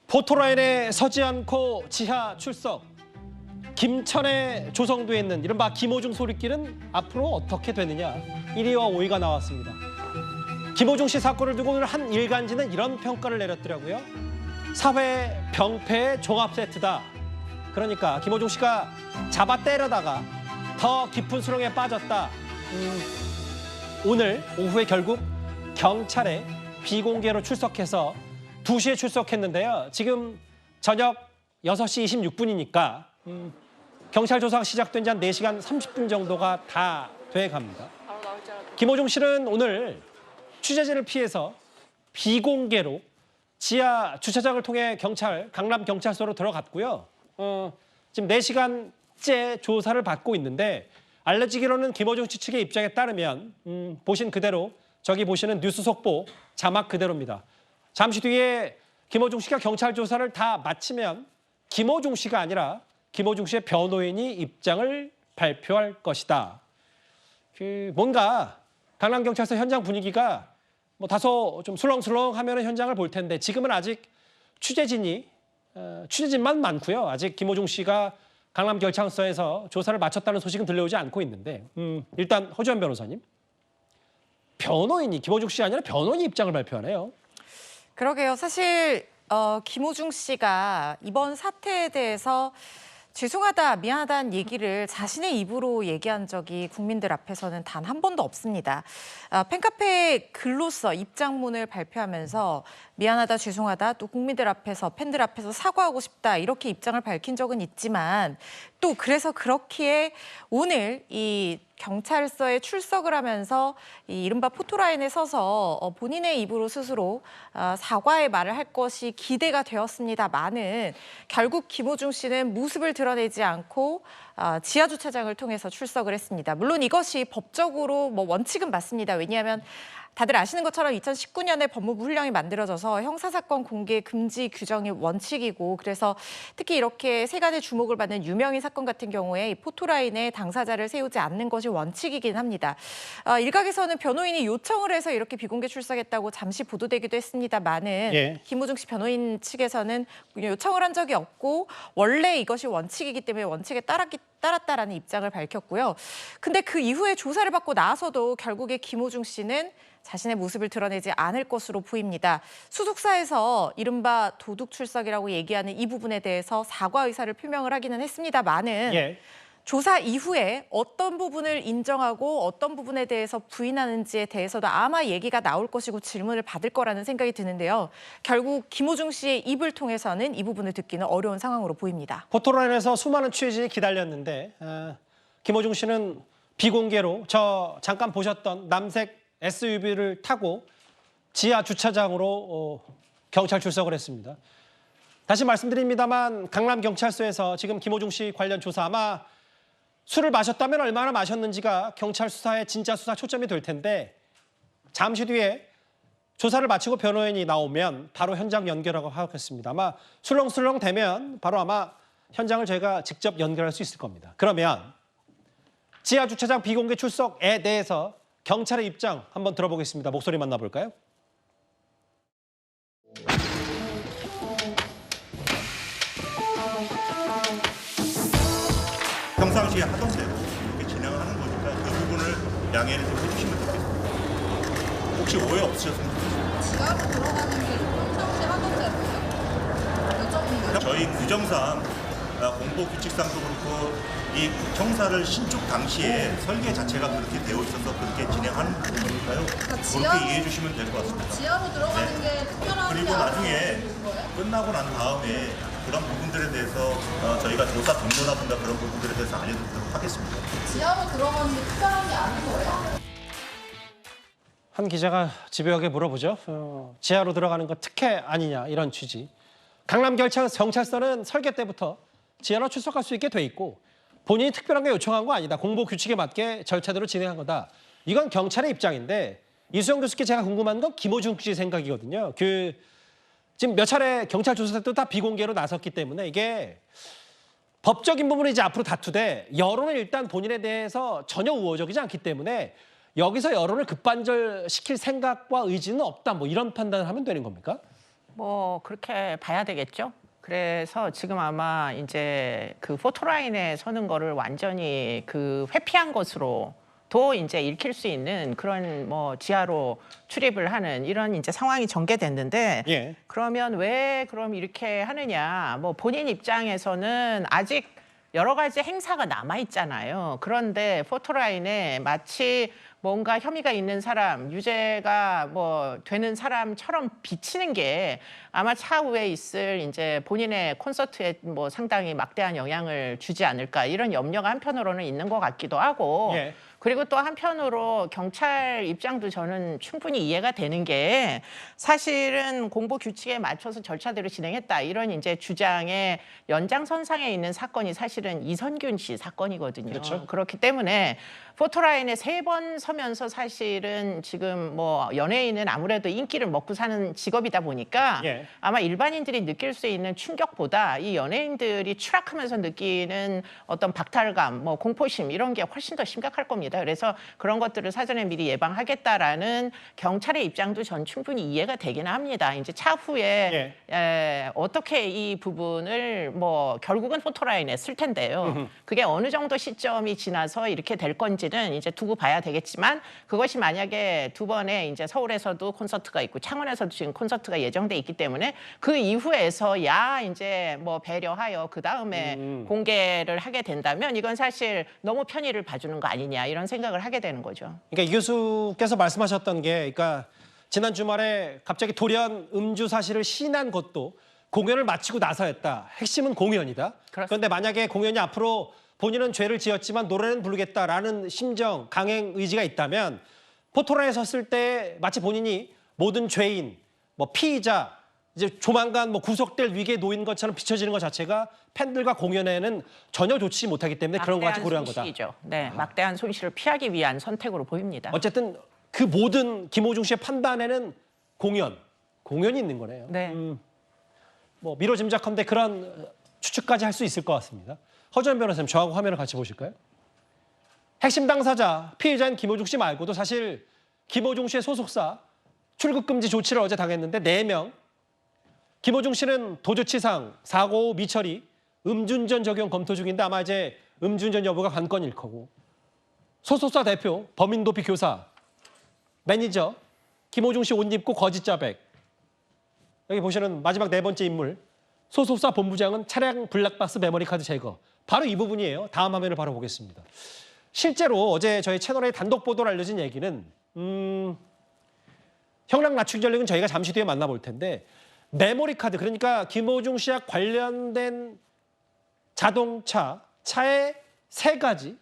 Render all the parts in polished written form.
포토라인에 서지 않고 지하 출석. 김천에 조성돼 있는 이른바 김호중 소리길은 앞으로 어떻게 되느냐. 1위와 5위가 나왔습니다. 김호중 씨 사건을 두고 오늘 한 일간지는 이런 평가를 내렸더라고요. 사회 병폐의 종합 세트다. 그러니까 김호중 씨가 잡아 때려다가 더 깊은 수렁에 빠졌다. 오늘 오후에 결국 경찰에 비공개로 출석해서 2시에 출석했는데요. 지금 저녁 6시 26분이니까 경찰 조사가 시작된 지 한 4시간 30분 정도가 다 돼갑니다. 김호중 씨는 오늘 취재진을 피해서 비공개로 지하 주차장을 통해 강남경찰서로 들어갔고요. 지금 4시간째 조사를 받고 있는데 알려지기로는 김호중 씨 측의 입장에 따르면 보신 그대로 저기 보시는 뉴스 속보 자막 그대로입니다. 잠시 뒤에 김호중 씨가 경찰 조사를 다 마치면 김호중 씨가 아니라 김호중 씨의 변호인이 입장을 발표할 것이다. 뭔가 강남경찰서 현장 분위기가 다소 좀 술렁술렁하면 현장을 볼 텐데 지금은 아직 취재진만 많고요. 아직 김호중 씨가 강남경찰서에서 조사를 마쳤다는 소식은 들려오지 않고 있는데 일단 허주한 변호사님, 변호인이 김호중 씨 아니라 변호인이 입장을 발표하네요. 그러게요. 사실 김호중 씨가 이번 사태에 대해서 죄송하다, 미안하다는 얘기를 자신의 입으로 얘기한 적이 국민들 앞에서는 단 한 번도 없습니다. 팬카페 글로써 입장문을 발표하면서 미안하다, 죄송하다, 또 국민들 앞에서, 팬들 앞에서 사과하고 싶다 이렇게 입장을 밝힌 적은 있지만 또 그래서 그렇기에 오늘 이 경찰서에 출석을 하면서 이 이른바 포토라인에 서서 본인의 입으로 스스로 사과의 말을 할 것이 기대가 되었습니다만은 결국 김호중 씨는 모습을 드러내지 않고 지하 주차장을 통해서 출석을 했습니다. 물론 이것이 법적으로 원칙은 맞습니다. 왜냐하면 다들 아시는 것처럼 2019년에 법무부 훈령이 만들어져서 형사사건 공개 금지 규정이 원칙이고 그래서 특히 이렇게 세간의 주목을 받는 유명인 사건 같은 경우에 이 포토라인에 당사자를 세우지 않는 것이 원칙이긴 합니다. 일각에서는 변호인이 요청을 해서 이렇게 비공개 출석했다고 잠시 보도되기도 했습니다만은 김호중 씨 변호인 측에서는 요청을 한 적이 없고 원래 이것이 원칙이기 때문에 원칙에 따랐다라는 입장을 밝혔고요. 근데 그 이후에 조사를 받고 나서도 결국에 김호중 씨는 자신의 모습을 드러내지 않을 것으로 보입니다. 수속사에서 이른바 도둑 출석이라고 얘기하는 이 부분에 대해서 사과 의사를 표명을 하기는 했습니다만은 조사 이후에 어떤 부분을 인정하고 어떤 부분에 대해서 부인하는지에 대해서도 아마 얘기가 나올 것이고 질문을 받을 거라는 생각이 드는데요. 결국 김호중 씨의 입을 통해서는 이 부분을 듣기는 어려운 상황으로 보입니다. 포토라인에서 수많은 취재진이 기다렸는데 김호중 씨는 비공개로 저 잠깐 보셨던 남색 SUV를 타고 지하 주차장으로 경찰 출석을 했습니다. 다시 말씀드립니다만 강남경찰서에서 지금 김호중 씨 관련 조사 아마 술을 마셨다면 얼마나 마셨는지가 경찰 수사의 진짜 수사 초점이 될 텐데 잠시 뒤에 조사를 마치고 변호인이 나오면 바로 현장 연결하고 하겠습니다. 아마 술렁술렁 되면 바로 아마 현장을 저희가 직접 연결할 수 있을 겁니다. 그러면 지하 주차장 비공개 출석에 대해서 경찰의 입장 한번 들어보겠습니다. 목소리 만나볼까요? 평상시에 하던 대로 이렇게 진행을 하는 거니까 그 부분을 양해를 좀 해주시면 좋겠습니다. 혹시 오해 없으셨으면 좋겠습니다. 지하로 들어가는 게 평상시 하던 대로요? 여쭤보는 저희 규정상 공보 규칙상도 그렇고 이 청사를 신축 당시에 설계 자체가 그렇게 되어 있어서 그렇게 진행하는 거니까요. 그렇게 이해해 주시면 될 것 같습니다. 지하로 들어가는 게 특별한 그리고 나중에 끝나고 난 다음에 그런 부분들에 대해서 저희가 조사 경로라든가 그런 부분들에 대해서 알려드리도록 하겠습니다. 지하로 들어가는 게 특별한 게 아닌 거예요? 한 기자가 집요하게 물어보죠. 지하로 들어가는 거 특혜 아니냐 이런 취지. 강남경찰서는 설계 때부터 지하로 출석할 수 있게 돼 있고 본인이 특별한 게 요청한 거 아니다. 공보 규칙에 맞게 절차대로 진행한 거다. 이건 경찰의 입장인데 이수영 교수께 제가 궁금한 건 김호중 씨 생각이거든요. 지금 몇 차례 경찰 조사 때도 다 비공개로 나섰기 때문에 이게 법적인 부분을 이제 앞으로 다투되 여론은 일단 본인에 대해서 전혀 우호적이지 않기 때문에 여기서 여론을 급반절시킬 생각과 의지는 없다. 이런 판단을 하면 되는 겁니까? 뭐 그렇게 봐야 되겠죠. 그래서 지금 아마 이제 그 포토라인에 서는 거를 완전히 그 회피한 것으로 도 이제 읽힐 수 있는 그런 뭐 지하로 출입을 하는 이런 이제 상황이 전개됐는데 예. 그러면 왜 그럼 이렇게 하느냐? 뭐 본인 입장에서는 아직 여러 가지 행사가 남아 있잖아요. 그런데 포토라인에 마치 뭔가 혐의가 있는 사람, 유죄가 뭐 되는 사람처럼 비치는 게 아마 차후에 있을 이제 본인의 콘서트에 뭐 상당히 막대한 영향을 주지 않을까 이런 염려가 한편으로는 있는 것 같기도 하고. 예. 그리고 또 한편으로 경찰 입장도 저는 충분히 이해가 되는 게 사실은 공보 규칙에 맞춰서 절차대로 진행했다 이런 이제 주장의 연장선상에 있는 사건이 사실은 이선균 씨 사건이거든요. 그렇죠. 그렇기 때문에 포토라인에 3번 서면서 사실은 지금 뭐 연예인은 아무래도 인기를 먹고 사는 직업이다 보니까 예. 아마 일반인들이 느낄 수 있는 충격보다 이 연예인들이 추락하면서 느끼는 어떤 박탈감, 뭐 공포심 이런 게 훨씬 더 심각할 겁니다. 그래서 그런 것들을 사전에 미리 예방하겠다라는 경찰의 입장도 전 충분히 이해가 되긴 합니다. 이제 차후에 어떻게 이 부분을 뭐 결국은 포토라인에 쓸 텐데요. 그게 어느 정도 시점이 지나서 이렇게 될 건지는 이제 두고 봐야 되겠지만 그것이 만약에 두 번의 이제 서울에서도 콘서트가 있고 창원에서도 지금 콘서트가 예정돼 있기 때문에 그 이후에서야 이제 뭐 배려하여 그 다음에 공개를 하게 된다면 이건 사실 너무 편의를 봐주는 거 아니냐 이런 생각을 하게 되는 거죠. 그러니까 이 교수께서 말씀하셨던 게, 그러니까 지난 주말에 갑자기 돌연 음주 사실을 시인한 것도 공연을 마치고 나서였다. 핵심은 공연이다. 그렇습니다. 그런데 만약에 공연이 앞으로 본인은 죄를 지었지만 노래는 부르겠다라는 심정, 강행 의지가 있다면 포토라인에 섰을 때 마치 본인이 모든 죄인, 뭐 피의자, 이제 조만간 뭐 구속될 위기에 놓인 것처럼 비춰지는 것 자체가 팬들과 공연에는 전혀 좋지 못하기 때문에 그런 것 같이 고려한 거다. 손실이죠. 네, 막대한 손실을 피하기 위한 선택으로 보입니다. 어쨌든 그 모든 김호중 씨의 판단에는 공연이 있는 거네요. 네. 뭐 미뤄짐작컨대 그런 추측까지 할 수 있을 것 같습니다. 허주연 변호사님, 저하고 화면을 같이 보실까요? 핵심 당사자, 피해자인 김호중 씨 말고도 사실 김호중 씨의 소속사 출국 금지 조치를 어제 당했는데 4명. 김호중 씨는 도주치상, 사고 미처리, 음주운전 적용 검토 중인데 아마 이제 음주운전 여부가 관건일 거고. 소속사 대표, 범인도피 교사, 매니저, 김호중 씨 옷 입고 거짓 자백. 여기 보시는 마지막 4번째 인물. 소속사 본부장은 차량 블랙박스 메모리 카드 제거. 바로 이 부분이에요. 다음 화면을 바로 보겠습니다. 실제로 어제 저희 채널에 단독 보도로 알려진 얘기는 형량 낮추기 전력은 저희가 잠시 뒤에 만나볼 텐데 메모리 카드, 그러니까 김호중 씨와 관련된 자동차, 차의 3가지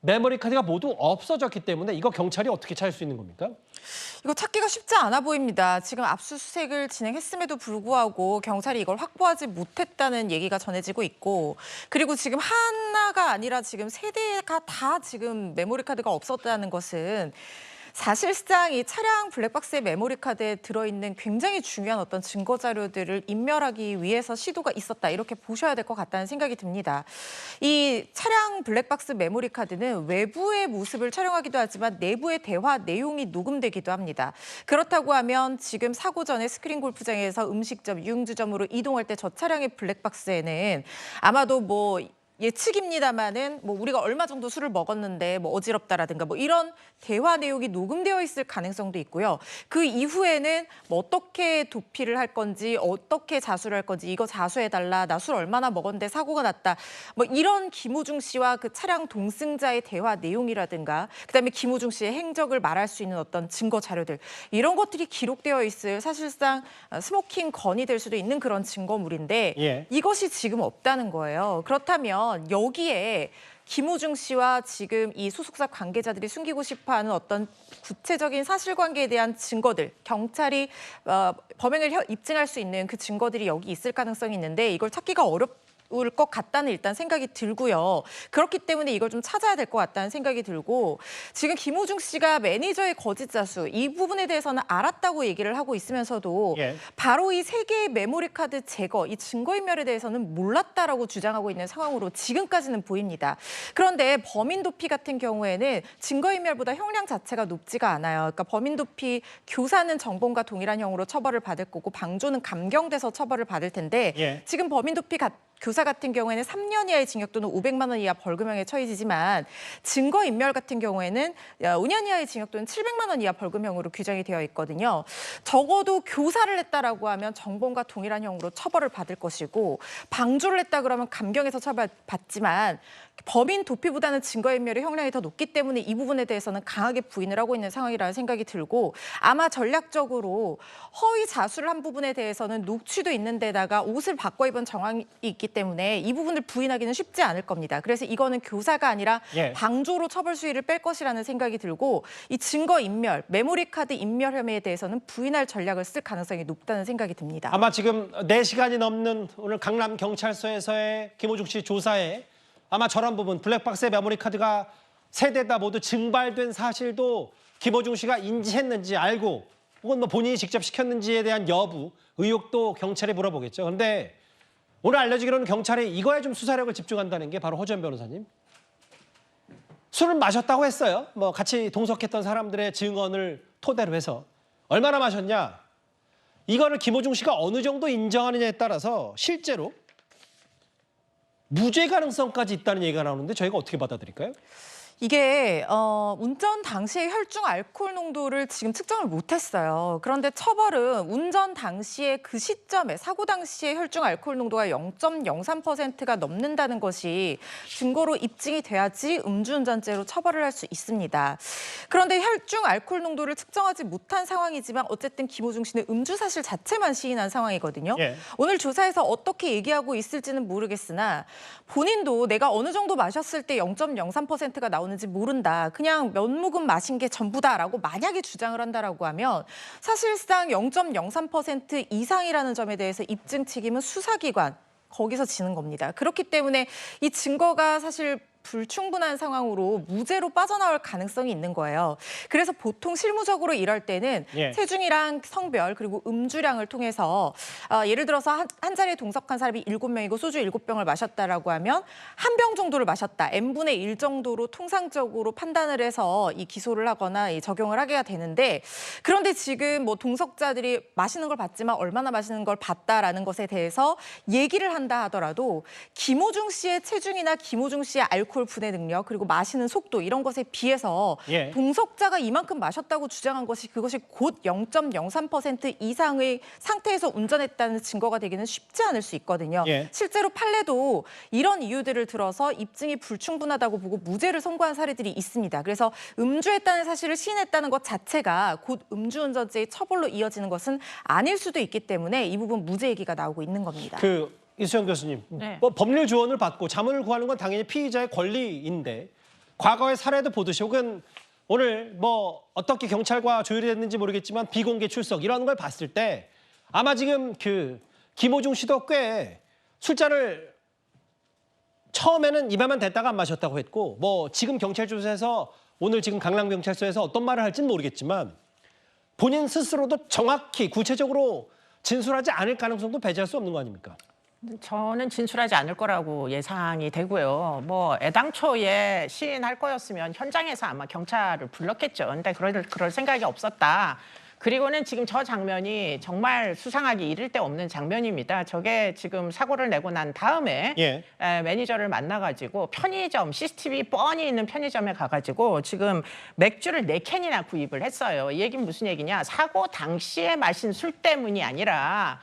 메모리 카드가 모두 없어졌기 때문에 이거 경찰이 어떻게 찾을 수 있는 겁니까? 이거 찾기가 쉽지 않아 보입니다. 지금 압수수색을 진행했음에도 불구하고 경찰이 이걸 확보하지 못했다는 얘기가 전해지고 있고, 그리고 지금 하나가 아니라 지금 3대가 다 지금 메모리 카드가 없었다는 것은 사실상 이 차량 블랙박스의 메모리 카드에 들어있는 굉장히 중요한 어떤 증거 자료들을 인멸하기 위해서 시도가 있었다, 이렇게 보셔야 될 것 같다는 생각이 듭니다. 이 차량 블랙박스 메모리 카드는 외부의 모습을 촬영하기도 하지만 내부의 대화 내용이 녹음되기도 합니다. 그렇다고 하면 지금 사고 전에 스크린 골프장에서 음식점, 유흥주점으로 이동할 때 저 차량의 블랙박스에는 아마도 뭐 예측입니다만은 뭐 우리가 얼마 정도 술을 먹었는데 뭐 어지럽다라든가 뭐 이런 대화 내용이 녹음되어 있을 가능성도 있고요. 그 이후에는 뭐 어떻게 도피를 할 건지, 어떻게 자수를 할 건지, 이거 자수해달라, 나 술 얼마나 먹었는데 사고가 났다, 뭐 이런 김호중 씨와 그 차량 동승자의 대화 내용이라든가, 그다음에 김호중 씨의 행적을 말할 수 있는 어떤 증거 자료들, 이런 것들이 기록되어 있을 사실상 스모킹 건이 될 수도 있는 그런 증거물인데 이것이 지금 없다는 거예요. 그렇다면 여기에 김호중 씨와 지금 이 소속사 관계자들이 숨기고 싶어하는 어떤 구체적인 사실관계에 대한 증거들, 경찰이 범행을 입증할 수 있는 그 증거들이 여기 있을 가능성이 있는데 이걸 찾기가 것 같다는 일단 생각이 들고요. 그렇기 때문에 이걸 좀 찾아야 될 것 같다는 생각이 들고 지금 김호중 씨가 매니저의 거짓 자수 이 부분에 대해서는 알았다고 얘기를 하고 있으면서도 예. 바로 이 세 개의 메모리 카드 제거, 이 증거인멸에 대해서는 몰랐다라고 주장하고 있는 상황으로 지금까지는 보입니다. 그런데 범인 도피 같은 경우에는 증거인멸보다 형량 자체가 높지가 않아요. 그러니까 범인 도피 교사는 정범과 동일한 형으로 처벌을 받을 거고 방조는 감경돼서 처벌을 받을 텐데 예. 지금 범인 도피 교사 같은 경우에는 3년 이하의 징역 또는 500만 원 이하 벌금형에 처해지지만 증거인멸 같은 경우에는 5년 이하의 징역 또는 700만 원 이하 벌금형으로 규정이 되어 있거든요. 적어도 교사를 했다라고 하면 정범과 동일한 형으로 처벌을 받을 것이고 방조를 했다 그러면 감경에서 처벌받지만 범인 도피보다는 증거인멸의 형량이 더 높기 때문에 이 부분에 대해서는 강하게 부인을 하고 있는 상황이라는 생각이 들고 아마 전략적으로 허위 자수를 한 부분에 대해서는 녹취도 있는 데다가 옷을 바꿔 입은 정황이 있기 때문에 이 부분을 부인하기는 쉽지 않을 겁니다. 그래서 이거는 교사가 아니라 예. 방조로 처벌 수위를 뺄 것이라는 생각이 들고 이 증거인멸, 메모리 카드 인멸 혐의에 대해서는 부인할 전략을 쓸 가능성이 높다는 생각이 듭니다. 아마 지금 4시간이 넘는 오늘 강남 경찰서에서의 김호중 씨 조사에 아마 저런 부분 블랙박스의 메모리 카드가 세 대다 모두 증발된 사실도 김호중 씨가 인지했는지 알고 혹은 뭐 본인이 직접 시켰는지에 대한 여부, 의혹도 경찰에 물어보겠죠. 그런데 오늘 알려지기로는 경찰이 이거에 좀 수사력을 집중한다는 게 바로 허주연 변호사님. 술을 마셨다고 했어요. 뭐 같이 동석했던 사람들의 증언을 토대로 해서 얼마나 마셨냐. 이거를 김호중 씨가 어느 정도 인정하느냐에 따라서 실제로 무죄 가능성까지 있다는 얘기가 나오는데 저희가 어떻게 받아들일까요? 이게 운전 당시의 혈중 알코올 농도를 지금 측정을 못했어요. 그런데 처벌은 운전 당시에 그 시점에 사고 당시에 혈중 알코올 농도가 0.03%가 넘는다는 것이 증거로 입증이 돼야지 음주운전죄로 처벌을 할 수 있습니다. 그런데 혈중 알코올 농도를 측정하지 못한 상황이지만 어쨌든 김호중 씨는 음주 사실 자체만 시인한 상황이거든요. 예. 오늘 조사에서 어떻게 얘기하고 있을지는 모르겠으나 본인도 내가 어느 정도 마셨을 때 0.03%가 나오는지 모른다. 그냥 몇 모금 마신 게 전부다라고 만약에 주장을 한다라고 하면 사실상 0.03% 이상이라는 점에 대해서 입증 책임은 수사기관 거기서 지는 겁니다. 그렇기 때문에 이 증거가 사실 불충분한 상황으로 무죄로 빠져나올 가능성이 있는 거예요. 그래서 보통 실무적으로 이럴 때는 예. 체중이랑 성별 그리고 음주량을 통해서 예를 들어서 한 자리에 동석한 사람이 7명이고 소주 7병을 마셨다라고 하면 한 병 정도를 마셨다. n분의 1 정도로 통상적으로 판단을 해서 이 기소를 하거나 이 적용을 하게 되는데 그런데 지금 뭐 동석자들이 마시는 걸 봤지만 얼마나 마시는 걸 봤다라는 것에 대해서 얘기를 한다 하더라도 김호중 씨의 체중이나 김호중 씨의 알코올 분해 능력 그리고 마시는 속도 이런 것에 비해서 예. 동석자가 이만큼 마셨다고 주장한 것이 그것이 곧 0.03% 이상의 상태에서 운전했다는 증거가 되기는 쉽지 않을 수 있거든요. 예. 실제로 판례도 이런 이유들을 들어서 입증이 불충분하다고 보고 무죄를 선고한 사례들이 있습니다. 그래서 음주했다는 사실을 시인했다는 것 자체가 곧 음주운전죄의 처벌로 이어지는 것은 아닐 수도 있기 때문에 이 부분 무죄 얘기가 나오고 있는 겁니다. 이수영 교수님, 네. 뭐 법률 조언을 받고 자문을 구하는 건 당연히 피의자의 권리인데 과거의 사례도 보듯이 혹은 오늘 뭐 어떻게 경찰과 조율이 됐는지 모르겠지만 비공개 출석 이런 걸 봤을 때 아마 지금 김호중 씨도 꽤 술자를 처음에는 입에만 댔다가 안 마셨다고 했고 뭐 지금 경찰 조사에서 오늘 지금 강남경찰서에서 어떤 말을 할지는 모르겠지만 본인 스스로도 정확히 구체적으로 진술하지 않을 가능성도 배제할 수 없는 거 아닙니까? 저는 진술하지 않을 거라고 예상이 되고요. 뭐 애당초에 시인할 거였으면 현장에서 아마 경찰을 불렀겠죠. 근데 그럴 생각이 없었다. 그리고는 지금 저 장면이 정말 수상하기 이를 데 없는 장면입니다. 저게 지금 사고를 내고 난 다음에 예. 매니저를 만나가지고 편의점, CCTV 뻔히 있는 편의점에 가가지고 지금 맥주를 4캔이나 구입을 했어요. 이 얘기는 무슨 얘기냐. 사고 당시에 마신 술 때문이 아니라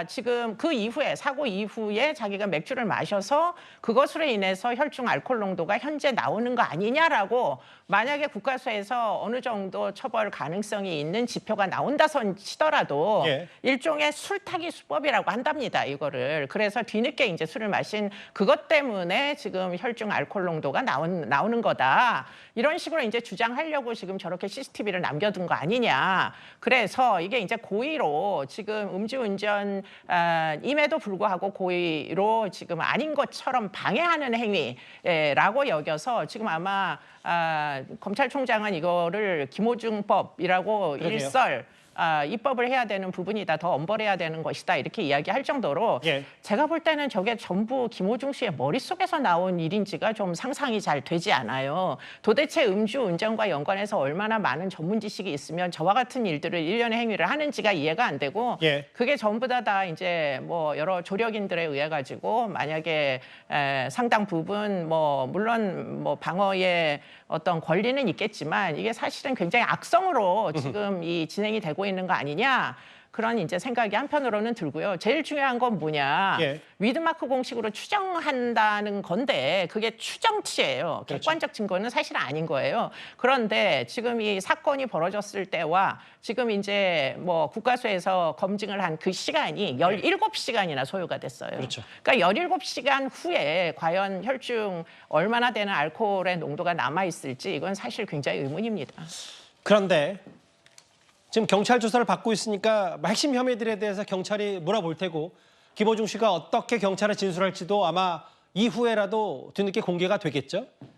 지금 그 이후에 사고 이후에 자기가 맥주를 마셔서 그것으로 인해서 혈중 알코올 농도가 현재 나오는 거 아니냐라고 만약에 국가수에서 어느 정도 처벌 가능성이 있는 지표가 나온다선 치더라도 예. 일종의 술타기 수법이라고 한답니다. 이거를. 그래서 뒤늦게 이제 술을 마신 그것 때문에 지금 혈중 알코올 농도가 나오는 거다. 이런 식으로 이제 주장하려고 지금 저렇게 CCTV를 남겨둔 거 아니냐. 그래서 이게 이제 고의로 지금 음주운전 임에도 불구하고 고의로 지금 아닌 것처럼 방해하는 행위라고 여겨서 지금 아마 검찰총장은 이거를 김오중법이라고 그러게요. 일설 입법을 해야 되는 부분이다, 더 엄벌해야 되는 것이다 이렇게 이야기할 정도로 예. 제가 볼 때는 저게 전부 김오중 씨의 머릿속에서 나온 일인지가 좀 상상이 잘 되지 않아요. 도대체 음주 운전과 연관해서 얼마나 많은 전문 지식이 있으면 저와 같은 일들을 일련의 행위를 하는지가 이해가 안 되고 예. 그게 전부 다 이제 뭐 여러 조력인들에 의해 가지고 만약에 상당 부분 뭐 물론 뭐 방어의 어떤 권리는 있겠지만 이게 사실은 굉장히 악성으로 지금 이 진행이 되고 있는 거 아니냐. 그런 이제 생각이 한편으로는 들고요. 제일 중요한 건 뭐냐. 예. 위드마크 공식으로 추정한다는 건데 그게 추정치예요. 그렇죠. 객관적 증거는 사실 아닌 거예요. 그런데 지금 이 사건이 벌어졌을 때와 지금 이제 뭐 국가수에서 검증을 한 그 시간이 17시간이나 소요가 됐어요. 그렇죠. 그러니까 17시간 후에 과연 혈중 얼마나 되는 알코올의 농도가 남아 있을지 이건 사실 굉장히 의문입니다. 그런데 지금 경찰 조사를 받고 있으니까 핵심 혐의들에 대해서 경찰이 물어볼 테고 김호중 씨가 어떻게 경찰에 진술할지도 아마 이후에라도 뒤늦게 공개가 되겠죠.